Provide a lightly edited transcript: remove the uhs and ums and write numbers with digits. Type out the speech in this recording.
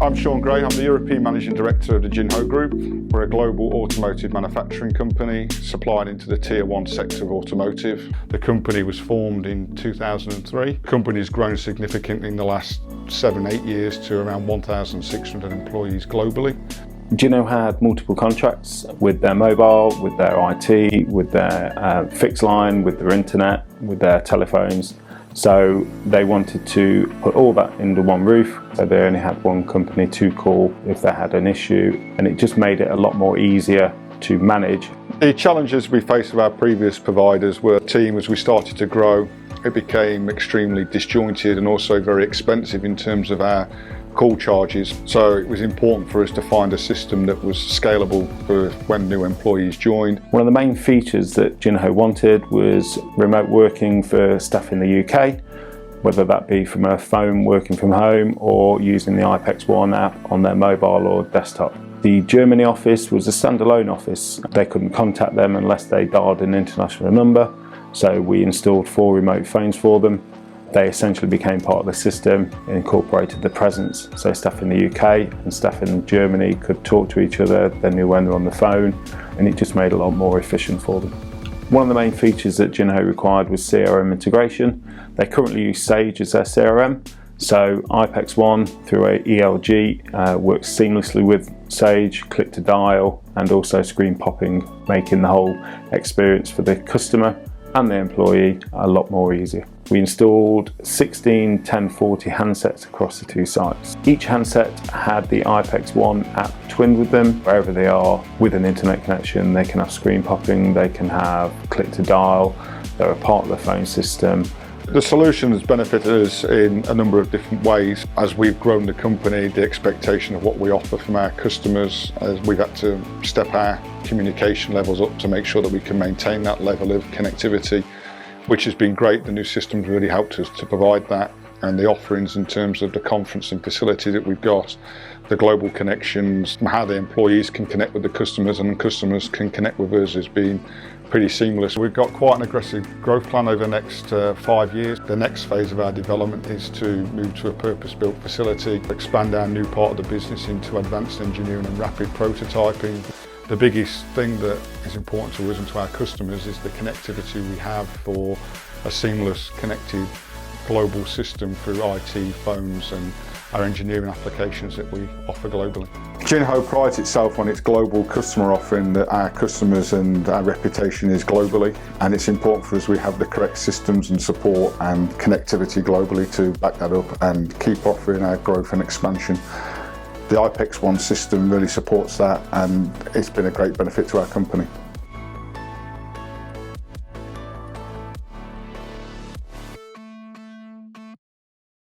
I'm Sean Gray. I'm the European Managing Director of the Ginho Group. We're a global automotive manufacturing company supplying into the Tier 1 sector of automotive. The company was formed in 2003. The company has grown significantly in the last 7-8 years to around 1,600 employees globally. Ginho had multiple contracts with their mobile, with their IT, with their fixed line, with their internet, with their telephones. So they wanted to put all that under one roof, so they only had one company to call if they had an issue, and it just made it a lot more easier to manage. The challenges we faced with our previous providers were team as we started to grow. It became extremely disjointed and also very expensive in terms of our call charges. So it was important for us to find a system that was scalable for when new employees joined. One of the main features that Ginho wanted was remote working for staff in the UK, whether that be from a phone working from home or using the iPECS One app on their mobile or desktop. The Germany office was a standalone office. They couldn't contact them unless they dialed an international number, so we installed 4 remote phones for them. They essentially became part of the system and incorporated the presence, so staff in the UK and staff in Germany could talk to each other, they knew when they're on the phone, and it just made it a lot more efficient for them. One of the main features that Ginho required was CRM integration. They currently use Sage as their CRM, so iPECS One through ELG works seamlessly with Sage, click to dial, and also screen popping, making the whole experience for the customer and the employee a lot more easier. We installed 16 1040 handsets across the 2 sites. Each handset had the iPECS One app twinned with them. Wherever they are with an internet connection, they can have screen popping, they can have click to dial, they're a part of the phone system. The solution has benefited us in a number of different ways. As we've grown the company, the expectation of what we offer from our customers, as we've had to step our communication levels up to make sure that we can maintain that level of connectivity, which has been great. The new system's really helped us to provide that, and the offerings in terms of the conferencing facility that we've got, the global connections, how the employees can connect with the customers and the customers can connect with us has been pretty seamless. We've got quite an aggressive growth plan over the next 5 years. The next phase of our development is to move to a purpose-built facility, expand our new part of the business into advanced engineering and rapid prototyping. The biggest thing that is important to us and to our customers is the connectivity we have for a seamless connected global system through IT, phones and our engineering applications that we offer globally. Ginho prides itself on its global customer offering, that our customers and our reputation is globally, and it's important for us we have the correct systems and support and connectivity globally to back that up and keep offering our growth and expansion. The iPECS One system really supports that, and it's been a great benefit to our company.